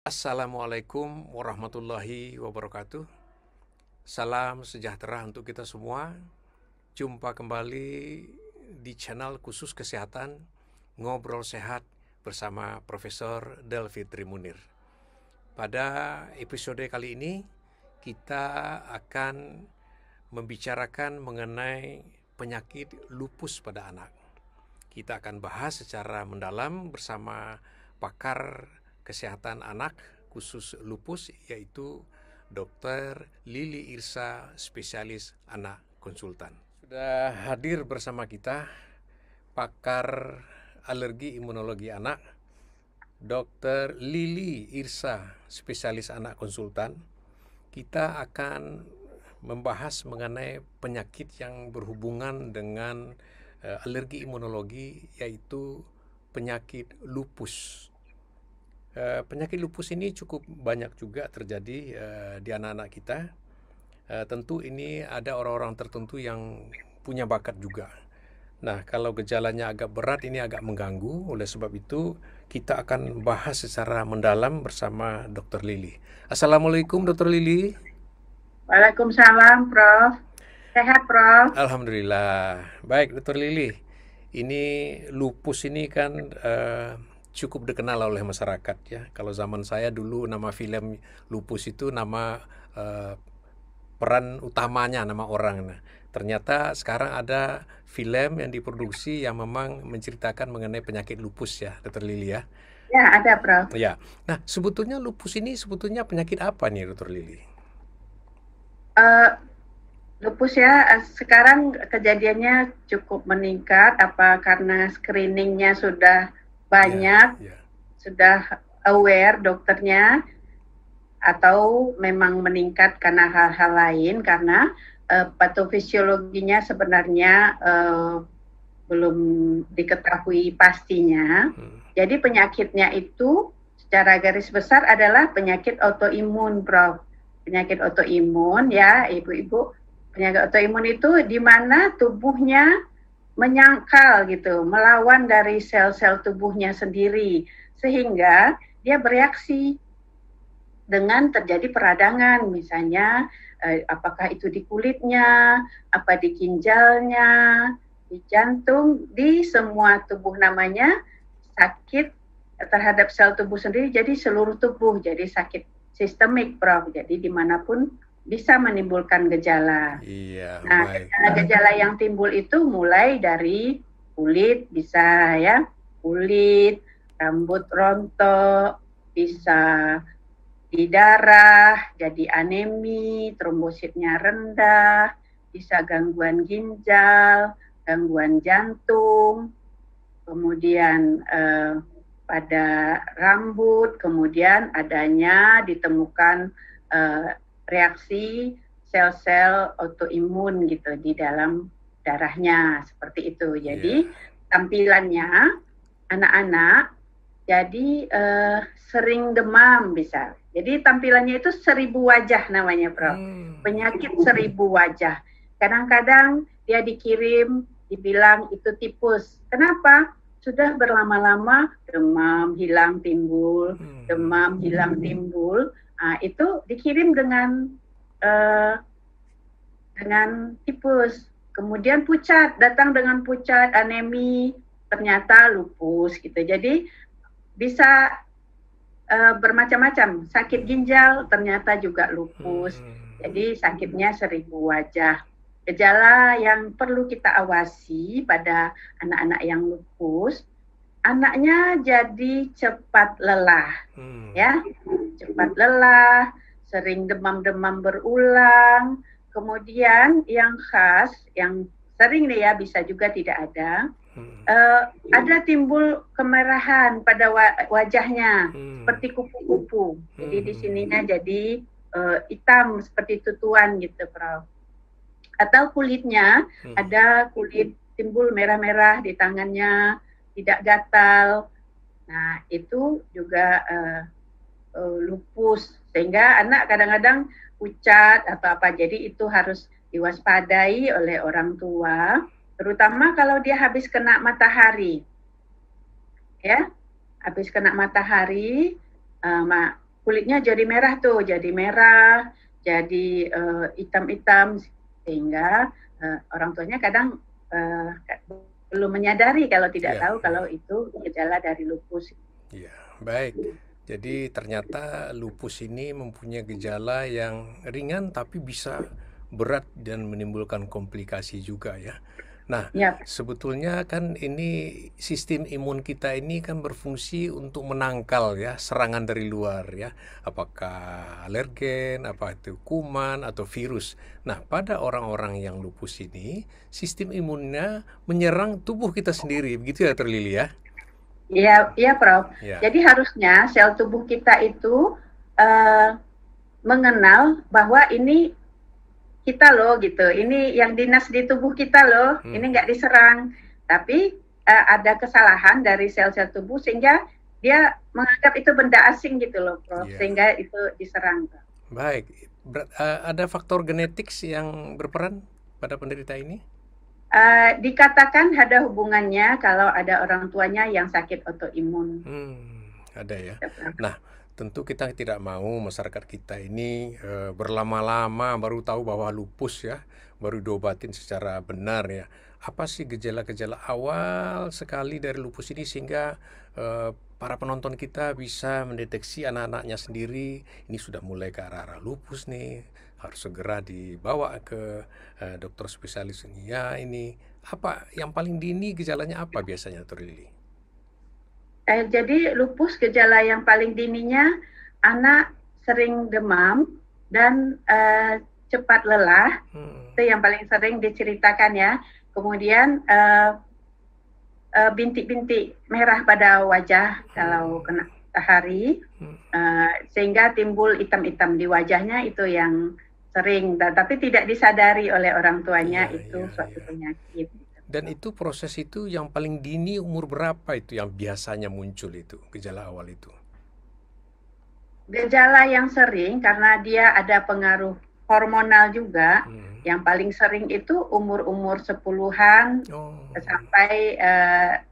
Assalamualaikum warahmatullahi wabarakatuh. Salam sejahtera untuk kita semua. Jumpa kembali di channel khusus kesehatan Ngobrol Sehat bersama Profesor Delvi Trimunir. Pada episode kali ini kita akan membicarakan mengenai penyakit lupus pada anak. Kita akan bahas secara mendalam bersama pakar kesehatan anak khusus lupus, yaitu Dr. Lili Irsa, spesialis anak konsultan. Sudah hadir bersama kita pakar alergi imunologi anak, Dr. Lili Irsa, spesialis anak konsultan. Kita akan membahas mengenai penyakit yang berhubungan dengan alergi imunologi, yaitu penyakit lupus. Penyakit lupus ini cukup banyak juga terjadi di anak-anak kita. Tentu ini ada orang-orang tertentu yang punya bakat juga. Nah, kalau gejalanya agak berat, ini agak mengganggu. Oleh sebab itu, kita akan bahas secara mendalam bersama Dr. Lili. Assalamualaikum, Dr. Lili. Waalaikumsalam, Prof. Sehat, Prof. Alhamdulillah. Baik, Dr. Lili. Ini lupus ini kan cukup dikenal oleh masyarakat ya. Kalau zaman saya dulu nama film lupus itu nama peran utamanya nama orang. Nah, ternyata sekarang ada film yang diproduksi yang memang menceritakan mengenai penyakit lupus ya, Dr. Lili ya. Ya, ada, Prof. Ya. Nah, sebetulnya lupus ini sebetulnya penyakit apa nih, Dr. Lili? Lupus ya, sekarang kejadiannya cukup meningkat. Apa karena screeningnya sudah banyak, Ya. sudah aware dokternya, atau memang meningkat karena hal-hal lain, karena patofisiologinya sebenarnya belum diketahui pastinya. Jadi penyakitnya itu secara garis besar adalah penyakit autoimun, Prof. Penyakit autoimun ya, ibu-ibu. Penyakit autoimun itu di mana tubuhnya menyangkal gitu, melawan dari sel-sel tubuhnya sendiri, sehingga dia bereaksi dengan terjadi peradangan, misalnya apakah itu di kulitnya, apa di ginjalnya, di jantung, di semua tubuh, namanya sakit terhadap sel tubuh sendiri, jadi seluruh tubuh, jadi sakit sistemik, Prof. Jadi dimanapun bisa menimbulkan gejala. Iya, Nah, baik. gejala-gejala yang timbul itu mulai dari kulit, bisa ya, kulit, rambut rontok, bisa di darah, jadi anemi, trombositnya rendah, bisa gangguan ginjal, gangguan jantung, kemudian pada rambut, kemudian adanya ditemukan reaksi sel-sel autoimun gitu di dalam darahnya, seperti itu. Jadi tampilannya anak-anak jadi sering demam bisa. Jadi tampilannya itu 1000 wajah namanya, Prof. Penyakit 1000 wajah. Kadang-kadang dia dikirim, dibilang itu tipus. Kenapa? Sudah berlama-lama demam hilang timbul, demam hilang timbul. Nah, itu dikirim dengan tipus. Kemudian pucat, datang dengan pucat, anemi, ternyata lupus gitu. Jadi bisa bermacam-macam. Sakit ginjal ternyata juga lupus. Jadi sakitnya 1000 wajah. Gejala yang perlu kita awasi pada anak-anak yang lupus, anaknya jadi cepat lelah, ya, cepat lelah, sering demam-demam berulang. Kemudian yang khas, yang sering nih ya, bisa juga tidak ada, ada timbul kemerahan pada wajahnya, seperti kupu-kupu. Jadi di sininya jadi hitam seperti tutuan gitu, Prof. Atau kulitnya ada kulit timbul merah-merah di tangannya, tidak gatal. Nah, itu juga lupus, sehingga anak kadang-kadang pucat atau apa. Jadi itu harus diwaspadai oleh orang tua, terutama kalau dia habis kena matahari. Ya, habis kena matahari, kulitnya jadi merah tuh, jadi merah, jadi hitam-hitam, sehingga orang tuanya kadang belum menyadari kalau tidak Ya, tahu kalau itu gejala dari lupus. ya, baik. Jadi ternyata lupus ini mempunyai gejala yang ringan tapi bisa berat dan menimbulkan komplikasi juga ya. Nah, Ya, sebetulnya kan ini sistem imun kita ini kan berfungsi untuk menangkal ya serangan dari luar ya. Apakah alergen, apa itu kuman atau virus. Nah, pada orang-orang yang lupus ini sistem imunnya menyerang tubuh kita sendiri, begitu ya Dr. Lili ya? iya, iya, Prof. Ya. Jadi harusnya sel tubuh kita itu uh, mengenal bahwa ini kita loh gitu, ini yang dinas di tubuh kita loh, ini nggak diserang. Tapi ada kesalahan dari sel-sel tubuh sehingga dia menganggap itu benda asing gitu loh, Prof. Ya. Sehingga itu diserang. Baik. Ada faktor genetik yang berperan pada penderita ini? Dikatakan ada hubungannya kalau ada orang tuanya yang sakit autoimun. Ada ya. Nah, tentu kita tidak mau masyarakat kita ini berlama-lama baru tahu bahwa lupus ya, baru diobatin secara benar ya. Apa sih gejala-gejala awal sekali dari lupus ini sehingga para penonton kita bisa mendeteksi anak-anaknya sendiri ini sudah mulai ke arah-arah lupus nih, harus segera dibawa ke dokter spesialis ini. Ya, ini apa yang paling dini gejalanya apa biasanya, Dr. Lili? Jadi lupus gejala yang paling dininya anak sering demam dan cepat lelah, itu yang paling sering diceritakan ya. Kemudian bintik-bintik merah pada wajah kalau kena matahari, sehingga timbul hitam-hitam di wajahnya, itu yang sering, tapi tidak disadari oleh orang tuanya itu suatu penyakit. Dan itu proses itu yang paling dini umur berapa itu yang biasanya muncul itu, gejala awal itu? Gejala yang sering karena dia ada pengaruh hormonal juga, yang paling sering itu umur-umur 10-an sampai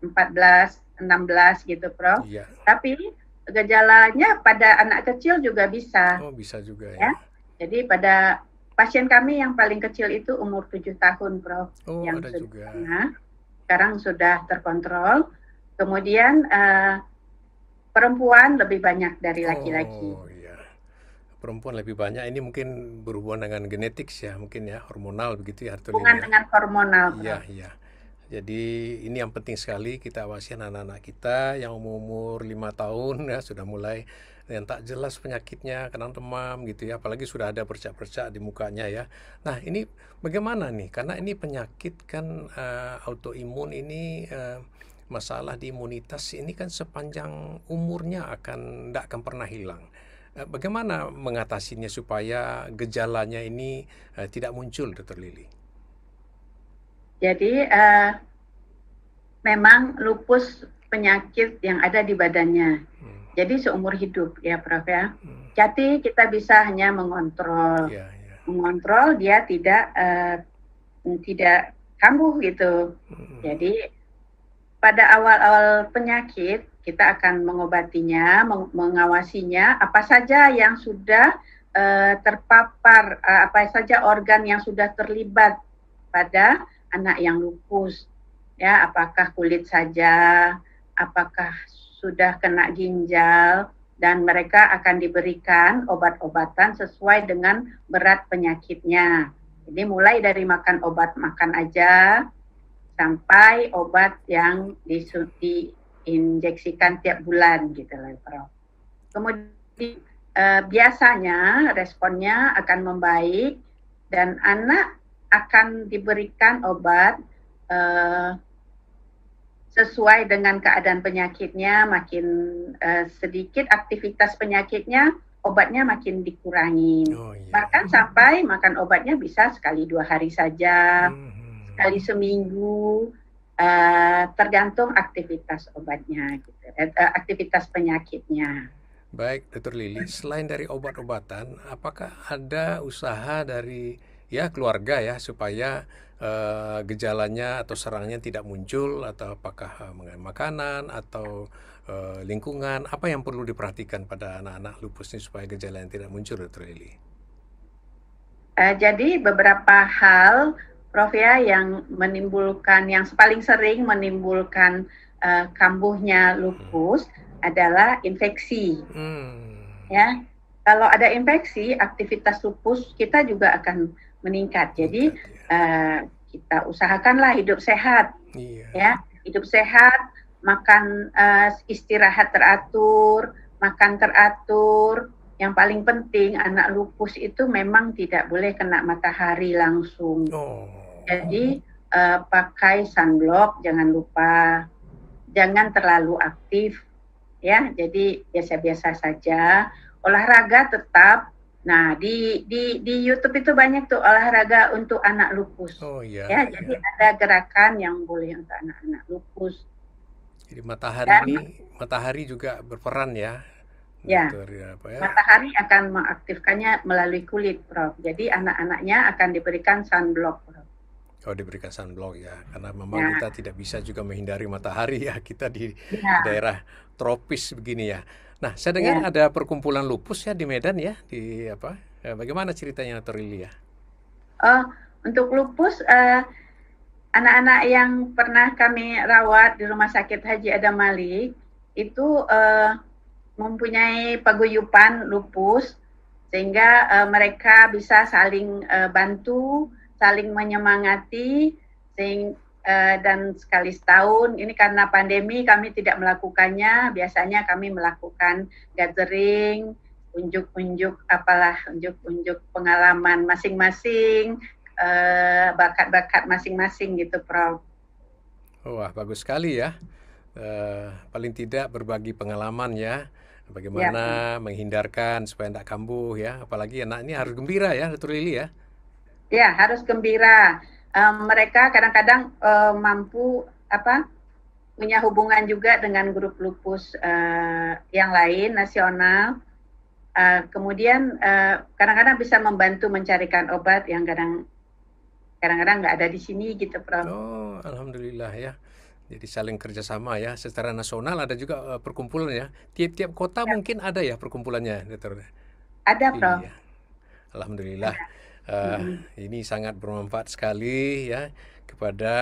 14, 16 gitu, Prof. Iya. Tapi gejalanya pada anak kecil juga bisa. Oh, bisa juga ya. Jadi pada pasien kami yang paling kecil itu umur 7 tahun, Prof. Oh, yang ada juga. Sekarang sudah terkontrol. Kemudian perempuan lebih banyak dari laki-laki. Oh iya, perempuan lebih banyak. Ini mungkin berhubungan dengan genetik ya, mungkin ya, hormonal begitu ya, Dr. Lili. Hubungan dengan hormonal. Iya, iya. Jadi ini yang penting sekali kita awasi anak-anak kita yang umur 5 tahun ya sudah mulai yang tak jelas penyakitnya, kena demam gitu ya, apalagi sudah ada bercak-bercak di mukanya ya. Nah, ini bagaimana nih? Karena ini penyakit kan autoimun ini masalah di imunitas ini kan sepanjang umurnya tidak akan pernah hilang. Bagaimana mengatasinya supaya gejalanya ini tidak muncul, Dr. Lili? Jadi memang lupus penyakit yang ada di badannya. Jadi seumur hidup ya, Prof ya. Jadi kita bisa hanya mengontrol, mengontrol dia tidak kambuh gitu. Jadi pada awal-awal penyakit kita akan mengobatinya, mengawasinya, apa saja yang sudah terpapar, apa saja organ yang sudah terlibat pada anak yang lupus, ya, apakah kulit saja, apakah sudah kena ginjal, dan mereka akan diberikan obat-obatan sesuai dengan berat penyakitnya. Jadi mulai dari makan obat makan aja, sampai obat yang diinjeksikan tiap bulan gitu lah, Prof. Kemudian biasanya responnya akan membaik dan anak akan diberikan obat sesuai dengan keadaan penyakitnya. Makin sedikit aktivitas penyakitnya, obatnya makin dikurangin. Bahkan sampai makan obatnya bisa sekali 2 hari saja, sekali seminggu, tergantung aktivitas obatnya, gitu, aktivitas penyakitnya. Baik, Dr. Lili, selain dari obat-obatan, apakah ada usaha dari keluarga ya supaya gejalanya atau serangannya tidak muncul, atau apakah makanan atau lingkungan, apa yang perlu diperhatikan pada anak-anak lupus ini supaya gejala yang tidak muncul, Dr. Lili? Jadi beberapa hal, Prof ya, yang paling sering menimbulkan kambuhnya lupus adalah infeksi. Ya, kalau ada infeksi, aktivitas lupus kita juga akan meningkat. Jadi kita usahakanlah hidup sehat, ya, hidup sehat, makan istirahat teratur, makan teratur. Yang paling penting anak lupus itu memang tidak boleh kena matahari langsung. Jadi pakai sunblock, jangan lupa, jangan terlalu aktif, ya. Jadi biasa-biasa saja. Olahraga tetap. Nah, di YouTube itu banyak tuh olahraga untuk anak lupus. Ya, jadi ada gerakan yang boleh untuk anak-anak lupus. Jadi matahari juga berperan ya. Ya, matahari akan mengaktifkannya melalui kulit, Prof. Jadi anak-anaknya akan diberikan sunblock, Prof. Oh, diberikan sunblock ya, karena memang kita tidak bisa juga menghindari matahari ya, kita di daerah tropis begini ya. Nah, saya dengar ada perkumpulan lupus ya di Medan ya, di apa? Bagaimana ceritanya, Dr. Lili ya? Untuk lupus, anak-anak yang pernah kami rawat di Rumah Sakit Haji Adam Malik itu mempunyai paguyupan lupus, sehingga mereka bisa saling bantu, saling menyemangati, dan sekali setahun, ini karena pandemi kami tidak melakukannya, biasanya kami melakukan gathering, unjuk-unjuk pengalaman masing-masing, bakat-bakat masing-masing gitu, Prof. Wah, bagus sekali ya. Paling tidak berbagi pengalaman ya, bagaimana menghindarkan supaya tidak kambuh ya, apalagi anak ini harus gembira ya, Dr. Lili ya. Ya, harus gembira. Mereka kadang-kadang mampu punya hubungan juga dengan grup lupus yang lain nasional. Kemudian kadang-kadang bisa membantu mencarikan obat yang kadang-kadang nggak ada di sini gitu, Prof. Oh, alhamdulillah ya. Jadi saling kerjasama ya. Secara nasional ada juga perkumpulan ya. Tiap-tiap kota mungkin ada ya perkumpulannya, Dr. Ada, Prof. Ya. Alhamdulillah. Ini sangat bermanfaat sekali ya kepada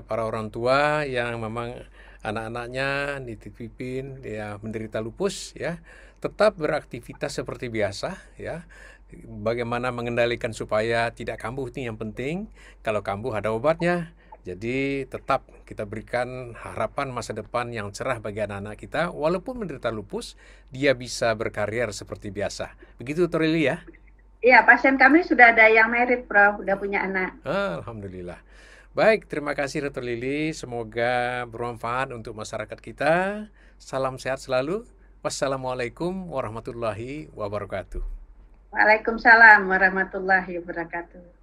para orang tua yang memang anak-anaknya dititipin ya menderita lupus ya. Tetap beraktivitas seperti biasa ya. Bagaimana mengendalikan supaya tidak kambuh ini yang penting. Kalau kambuh ada obatnya. Jadi tetap kita berikan harapan masa depan yang cerah bagi anak-anak kita. Walaupun menderita lupus, dia bisa berkarier seperti biasa. Begitu, Dr. Lili ya? Iya, pasien kami sudah ada yang married, Prof. Udah punya anak. Alhamdulillah. Baik, terima kasih Dr. Lili. Semoga bermanfaat untuk masyarakat kita. Salam sehat selalu. Wassalamualaikum warahmatullahi wabarakatuh. Waalaikumsalam warahmatullahi wabarakatuh.